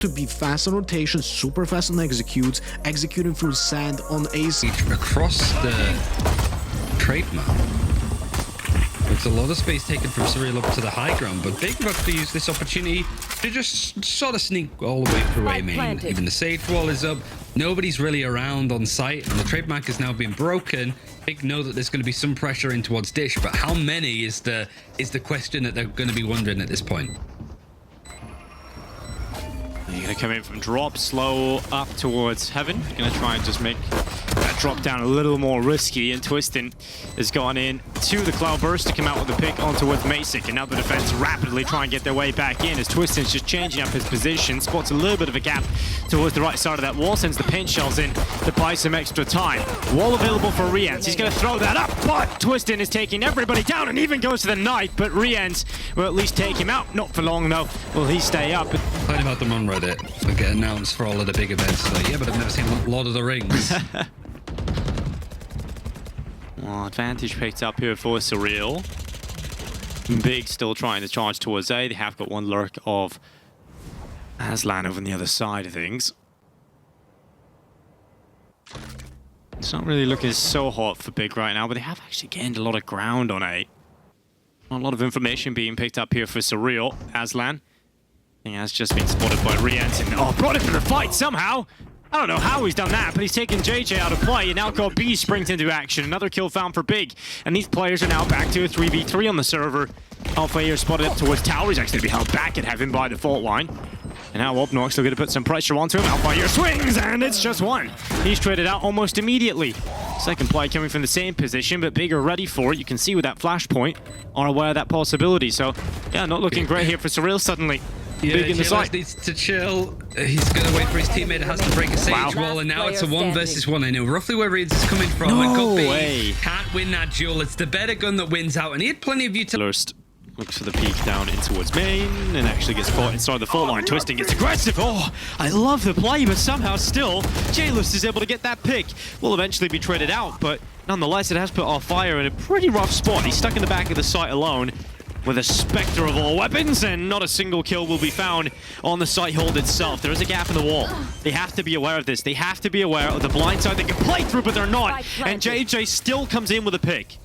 to be fast on rotation, super fast on executes, executing through sand on ace. Across the trade map. It's a lot of space taken from Surreal up to the high ground, but Big about to use this opportunity to just sort of sneak all the way through A main. Even the Sage wall is up, nobody's really around on site, and the trade map is now being broken. Big know that there's going to be some pressure in towards Dish, but how many is the question that they're going to be wondering at this point. You're going to come in from drop, slow up towards heaven. You're going to try and just make that drop down a little more risky. And Twistin has gone in to the Cloudburst to come out with the pick on towards Masic. And now the defense rapidly try and get their way back in as Twistin's just changing up his position. Spots a little bit of a gap towards the right side of that wall. Sends the pinch shells in to buy some extra time. Wall available for Rienz. He's going to throw that up, but Twistin is taking everybody down and even goes to the knife. But Rienz will at least take him out. Not for long, though. Will he stay up? Playing about them on Reddit. They get announced for all of the big events. Like, yeah, but I've never seen Lord of the Rings. Well, advantage picked up here for Surreal. Big still trying to charge towards A. They have got one lurk of Aslan over on the other side of things. It's not really looking so hot for Big right now, but they have actually gained a lot of ground on A. Not a lot of information being picked up here for Surreal. Aslan. He has just been spotted by Rienz and brought into the fight somehow. I don't know how he's done that, but he's taken JJ out of play, and now got B springs into action. Another kill found for Big, and these players are now back to a 3v3 on the server. Alpha here spotted up towards Tower. He's actually going to be held back at heaven by the fault line. And now Obnox still going to put some pressure onto him. Alpha here swings, and it's just one. He's traded out almost immediately. Second play coming from the same position, but Big are ready for it. You can see with that flashpoint are aware of that possibility. So, yeah, not looking great here for Surreal suddenly. Yeah, Big in the side. Needs to chill. He's going to wait for his teammate. It has to break a Sage wall, and now it's a 1 versus 1. I know roughly where Reeds is coming from. No it could way. be. Can't win that duel. It's the better gun that wins out, and he had plenty of utility. Lurst looks for the peek down in towards main and actually gets caught inside the fault line. Twistin gets aggressive. Oh, I love the play, but somehow still, J-Lust is able to get that pick. Will eventually be traded out, but nonetheless, it has put our fire in a pretty rough spot. He's stuck in the back of the site alone with a specter of all weapons, and not a single kill will be found on the site hold itself. There is a gap in the wall. They have to be aware of this. They have to be aware of the blind side they can play through, but they're not. And JJ still comes in with a pick.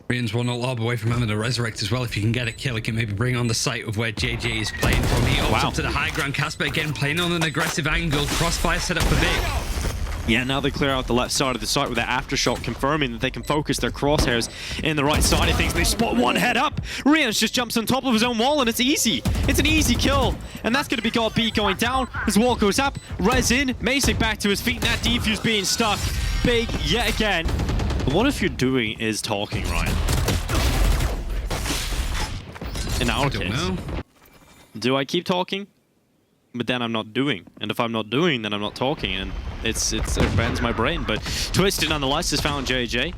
Rienz will not lob away from having to resurrect as well. If you can get a kill, it can maybe bring on the site of where JJ is playing from. He opts up to the high ground. Casper again playing on an aggressive angle. Crossfire set up for Big. Yeah, now they clear out the left side of the site with that aftershock, confirming that they can focus their crosshairs in the right side of things. They spot one head up. Rienz just jumps on top of his own wall, and it's easy. It's an easy kill. And that's going to be God B going down. His wall goes up. Res in. Masic back to his feet, and that defuse being stuck. Big yet again. But what if you're doing is talking, Ryan? In our case. Do I keep talking? But then I'm not doing, and if I'm not doing, then I'm not talking, and it bends my brain. But Twistin nonetheless has found JJ,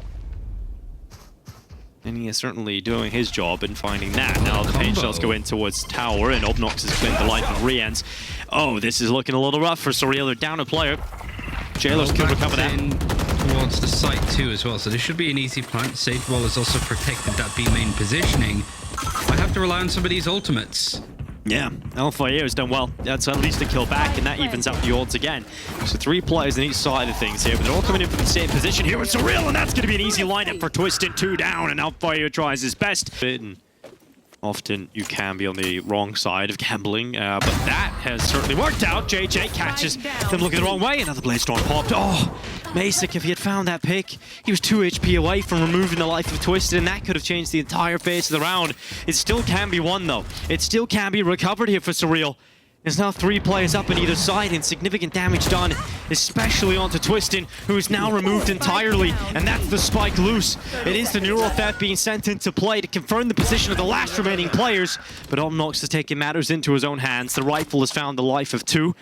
and he is certainly doing his job in finding that. Now the paint shells go in towards Tower, and Obnox has claimed the life of Rienz. Oh, this is looking a little rough for Surreal. They're down a player. J-Los could recover that. Towards the site too as well, so this should be an easy plant. Sage wall has also protected that B main positioning. I have to rely on some of these ultimates. Yeah, Alpha here has done well. That's at least a kill back, and that evens out the odds again. So 3 players on each side of things here, but they're all coming in from the same position here with Surreal, and that's going to be an easy lineup for Twistin. 2 down, and Alpha here tries his best. And often you can be on the wrong side of gambling, but that has certainly worked out. JJ catches them looking the wrong way. Another Blade Storm popped. Oh, Masic, if he had found that pick, he was 2 HP away from removing the life of Twistin, and that could have changed the entire face of the round. It still can be won, though. It still can be recovered here for Surreal. There's now 3 players up on either side, and significant damage done, especially onto Twistin, who is now removed entirely, and that's the spike loose. It is the neural theft being sent into play to confirm the position of the last remaining players, but Obnox has taken matters into his own hands. The rifle has found the life of 2.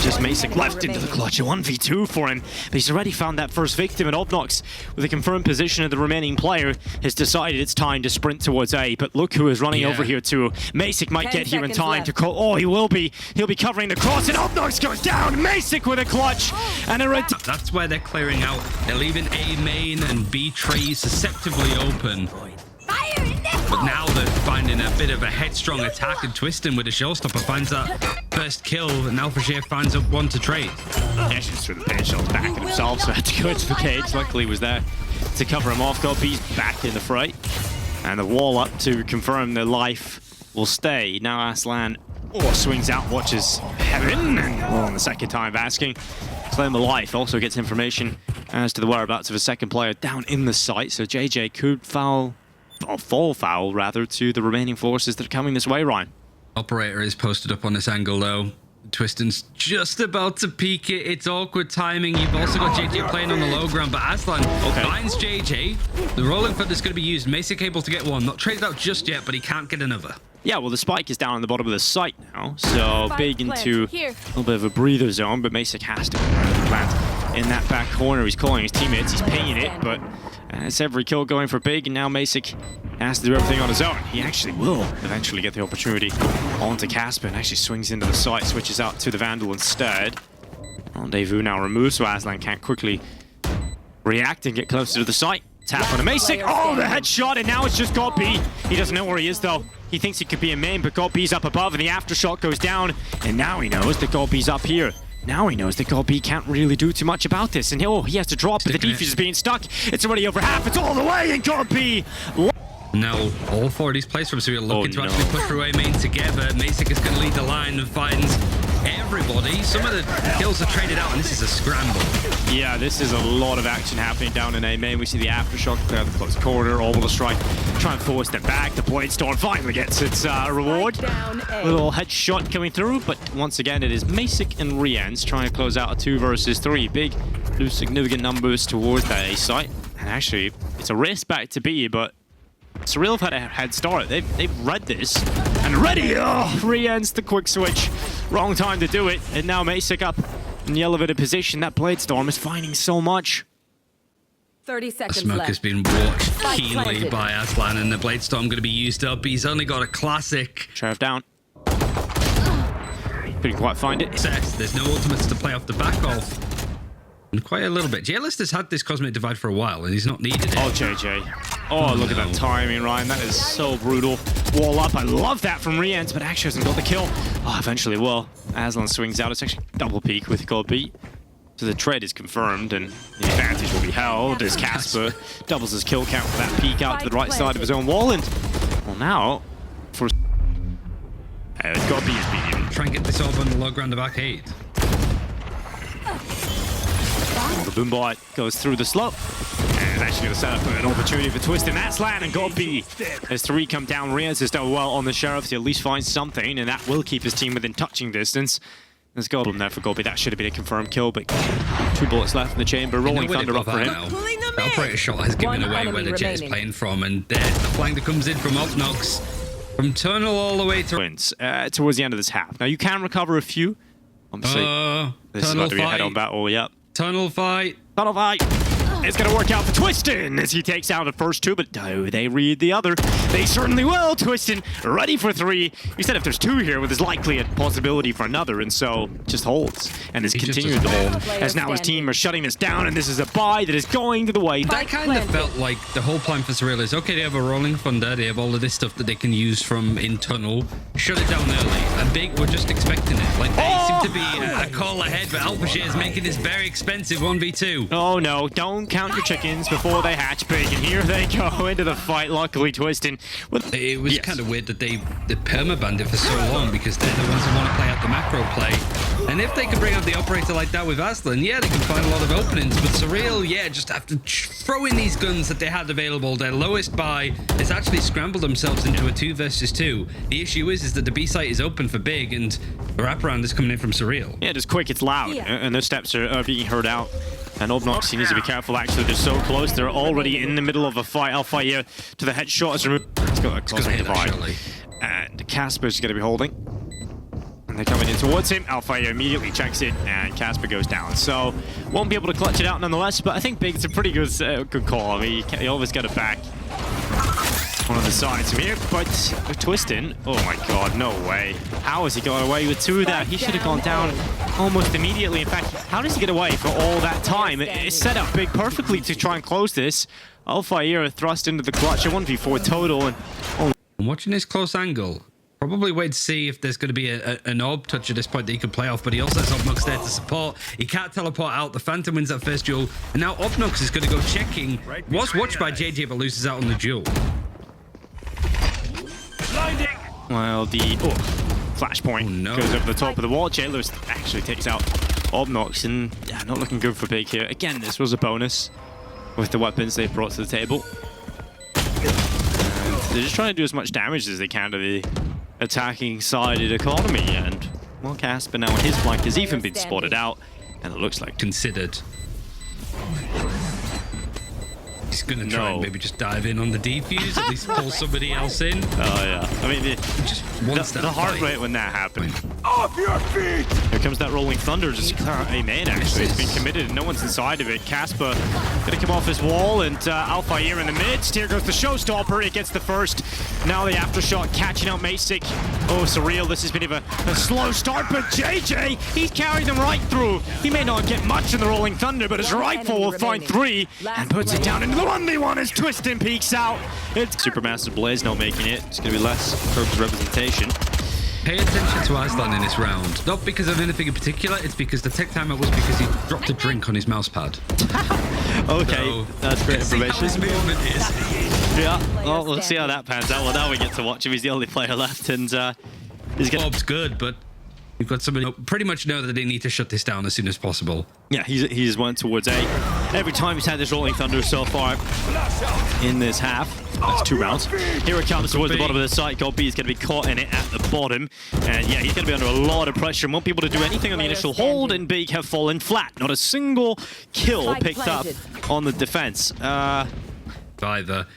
Just Masic left into the clutch, a 1v2 for him, but he's already found that first victim, and Obnox, with a confirmed position of the remaining player, has decided it's time to sprint towards A, but look who is running over here too. Masic might get here in time to call. Oh, he will be. He'll be covering the cross, and Obnox goes down. Masic with a clutch, and a red. That's where they're clearing out. They're leaving A main and B tree susceptibly open. Fire in the But now they're finding a bit of a headstrong attack, and Twistin with a showstopper finds that first kill, and Alpha finds up one to trade. Yeah, she just threw the page shots back at himself, so had to go into the cage. Luckily, he was there to cover him off. Goldbee's back in the fray. And the wall up to confirm their life will stay. Now Aslan swings out, watches heaven, and on the second time of asking, claim the life. Also gets information as to the whereabouts of a second player down in the site. So JJ could fall foul rather to the remaining forces that are coming this way, Ryan. Operator is posted up on this angle though. Twistin's just about to peek it. It's awkward timing. You've also got JJ playing on the low ground, but Aslan finds JJ. The rolling foot that's going to be used. Masic able to get one. Not traded out just yet, but he can't get another. Yeah, well, the spike is down on the bottom of the site now, so big into a little bit of a breather zone, but Masic has to plant in that back corner. He's calling his teammates, he's paying it, but it's every kill going for big, and now Masic has to do everything on his own. He actually will eventually get the opportunity onto Casper, and actually swings into the site, switches out to the Vandal instead. Rendezvous now removed, so Aslan can't quickly react and get closer to the site. Tap on a Masic. Oh, the headshot, and now it's just Godby. He doesn't know where he is, though. He thinks he could be in main, but Godby's up above, and the aftershock goes down. And now he knows that Godby's up here. Now he knows that Godby can't really do too much about this. And he has to drop, but the defuse is being stuck. It's already over half. It's all the way, and Godby... Now, all four of these players from Surreal looking to actually push through A main together. Masic is going to lead the line and finds everybody. Some of the kills are traded out, and this is a scramble. Yeah, this is a lot of action happening down in A main. We see the aftershock clear the close corner, orbital strike, try and force them back. The Bladestorm finally gets its reward. Little headshot coming through, but once again, it is Masic and Rians trying to close out a 2 versus 3. Big, lose significant numbers towards that A site. And actually, it's a race back to B, but Surreal have had a head start. They've read this and ready. Oh, Rians the quick switch. Wrong time to do it. And now Masic up in the elevated position. That Bladestorm is finding so much. 30 seconds Smoke left. has been watched keenly by Aslan, and the Bladestorm going to be used up. He's only got a classic. Sheriff down. Couldn't quite find it. There's no ultimates to play off the back of. And quite a little bit. JList has had this Cosmic Divide for a while, and he's not needed it. Oh, JJ. Oh, look at that timing, Ryan. That is so brutal. Wall up. I love that from Rians, but actually hasn't got the kill. Oh, eventually will. Aslan swings out. It's actually double peak with Godby. So the trade is confirmed, and the advantage will be held as Casper doubles his kill count for that peek out to the right side of his own wall. And, well, now, for... Godby is beating him. Try and get this over on the low ground of Arcade. The Boombot goes through the slope. And actually going to set up an opportunity for Twistin. That's land, and Godby as 3 come down. Riaz has done well on the Sheriff to at least find something, and that will keep his team within touching distance. There's Goblin there for Godby. That should have been a confirmed kill, but 2 bullets left in the chamber. Rolling Thunder up for him. The operator shot has given away where the Jet is playing from, and there's the flank that comes in from Opnox. From Tunnel all the way to... Wins towards the end of this half. Now, you can recover a few. Obviously, this is about to be a head-on battle. Yep. Tunnel fight. Tunnel fight. It's going to work out for Twistin as he takes out the first 2, but do they read the other? They certainly will. Twistin ready for 3. He said if there's 2 here, there's likely a possibility for another, and so just holds and is continuing to hold. As now his team are shutting this down, and this is a buy that is going to the way. That kind of felt like the whole plan for Surreal is, okay, they have a Rolling Thunder, they have all of this stuff that they can use from in Tunnel, shut it down early, and Big were just expecting it. Like, they seem to be a call ahead, but Alpha is making this very expensive 1v2. Oh no, don't count your chickens before they hatch, Big, and here they go into the fight. Luckily, Twistin. It was kind of weird that they permabanned it for so long, because they're the ones who want to play out the macro play. And if they can bring out the operator like that with Aslan, yeah, they can find a lot of openings. But Surreal, yeah, just have to throw in these guns that they had available. Their lowest buy has actually scrambled themselves into a 2 versus 2. The issue is that the B site is open for Big, and the wraparound is coming in from Surreal. Yeah, just quick, it's loud, and those steps are being heard out. And Obnox, he needs to be careful, actually. They're so close. They're already in the middle of a fight. Alfire to the headshot is removed. It's got a cosmic divide. And Casper's going to be holding. And they're coming in towards him. Alfire immediately checks it, and Casper goes down. So, won't be able to clutch it out nonetheless, but I think Big's a pretty good call. I mean, you always got it back. one of the sides from here, but Twistin, oh my god, no way. How has he got away with two there? He should have gone down almost immediately. In fact, how does he get away for all that time? It's set up Big perfectly to try and close this. Alfire thrust into the clutch, a 1v4 total. And I'm watching this close angle. Probably wait to see if there's going to be an orb touch at this point that he can play off, but he also has Obnox there to support. He can't teleport out. The Phantom wins that first duel, and now Obnox is going to go checking. Was watched by JJ, but loses out on the duel. well, the flashpoint goes over the top of the wall. Jailers actually takes out Obnox, and yeah, not looking good for Big here. Again, this was a bonus with the weapons they brought to the table. And they're just trying to do as much damage as they can to the attacking-sided economy, and well, Casper now on his flank has even been spotted out, and it looks like considered. He's gonna try and maybe just dive in on the defuse, at least pull somebody else in. Oh yeah, I mean just the heart rate when that happened. Off your feet! Here comes that rolling thunder, just clear out a man actually. It's been committed and no one's inside of it. Casper gonna come off his wall, and Alfire in the midst. Here goes the showstopper, it gets the first. Now the aftershock catching out Masic. Oh, Surreal, this has been a slow start, but JJ, he's carried them right through. He may not get much in the rolling thunder, but his rifle will find 3 and puts it down into the 1v1 as Twistin peeks out. It's Supermassive Blaze not making it. It's gonna be less Curb's representation. Pay attention to Aslan in this round. Not because of anything in particular, it's because the tech timeout was because he dropped a drink on his mouse pad. Okay, so, that's great information. This movement is. Yeah, well, we'll see how that pans out. Well, now we get to watch him. He's the only player left, and he's getting... Bob's good, but you've got somebody who pretty much know that they need to shut this down as soon as possible. Yeah, he's went towards A. Every time he's had this rolling thunder so far in this half. That's 2 rounds. Here it comes towards the bottom of the site. God B is going to be caught in it at the bottom. And yeah, he's going to be under a lot of pressure and won't be able to do anything on the initial hold, and Big have fallen flat. Not a single kill picked up on the defense. Either.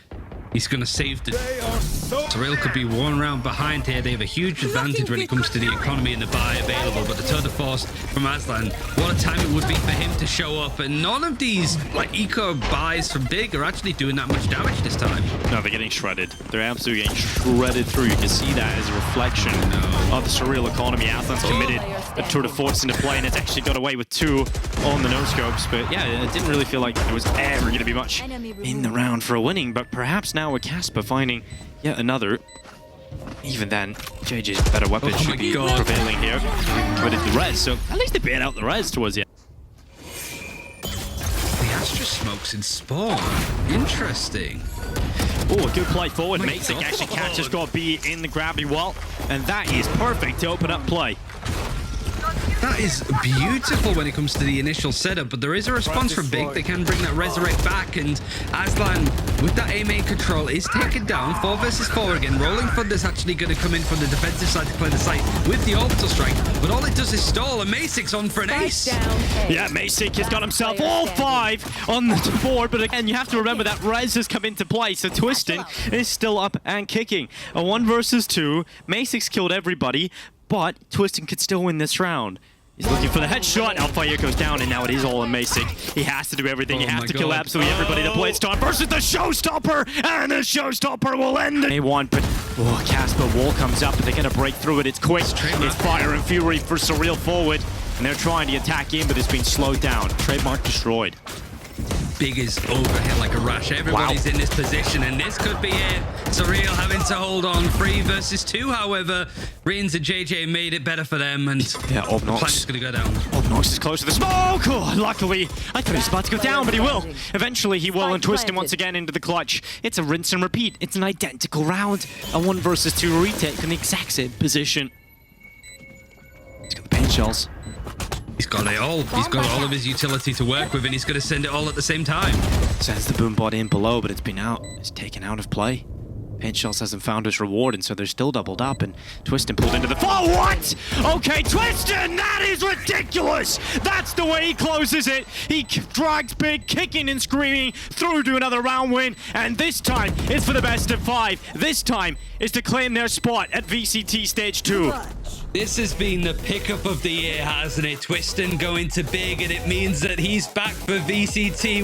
He's going to save the... Surreal could be 1 round behind here. They have a huge advantage when it comes to the economy and the buy available. But the tour de force from Aslan, what a time it would be for him to show up. And none of these like eco buys from Big are actually doing that much damage this time. No, they're getting shredded. They're absolutely getting shredded through. You can see that as a reflection of the Surreal economy. Aslan's committed a tour de force into play, and it's actually got away with 2 on the no-scopes. But yeah, it didn't really feel like there was ever going to be much in the round for a winning. But perhaps now with Casper finding yet another. Even then, JJ's better weapon should be prevailing here. Committed the res, so at least they bait out the res towards the end. The Astra smokes in spawn. Interesting. Oh, a good play forward. Masic actually catches God B in the gravity wall, and that is perfect to open up play. That is beautiful when it comes to the initial setup, but there is a response from Big. They can bring that Resurrect back, and Aslan, with that A-main control, is taken down. 4 versus 4 again. Rolling Thunder's actually going to come in from the defensive side to play the site with the orbital strike, but all it does is stall, and Masic's on for an ace. Yeah, Masic has got himself all 5 on the board, but again, you have to remember that res has come into play, so Twistin is still up and kicking. A 1 versus 2. Masic's killed everybody, but Twistin could still win this round. He's looking for the headshot. Alfire goes down, and now it is all on Masic. He has to do everything. He has to kill absolutely everybody. The Bladestorm versus the Showstopper, and the Showstopper will end it. A1, but Casper wall comes up, and they're going to break through it. It's quick. It's Fire and Fury for Surreal forward, and they're trying to attack in, but it's been slowed down. Trademark destroyed. Big is overhit like a rash. Everybody's in this position, and this could be it. Surreal having to hold on. 3 versus 2, however. Reigns and JJ made it better for them, and yeah, Obnox is going to go down. Obnox is close to the smoke. Oh, luckily, I thought he was about to go down, but he will. Eventually, he will, and Twistin once again into the clutch. It's a rinse and repeat. It's an identical round. A 1 versus 2 retake in the exact same position. He's got the paint shells. He's got it all. He's got all of his utility to work with, and he's going to send it all at the same time. Sends the boom bot in below, but it's been out. It's taken out of play. Paint Shells hasn't found his reward, and so they're still doubled up, and Twistin pulled into the... Oh, what? Okay, Twistin, that is ridiculous! That's the way he closes it. He drags Big, kicking and screaming through to another round win, and this time it's for the best of 5. This time is to claim their spot at VCT Stage 2. This has been the pickup of the year, hasn't it? Twistin going to Big, and it means that he's back for VCT.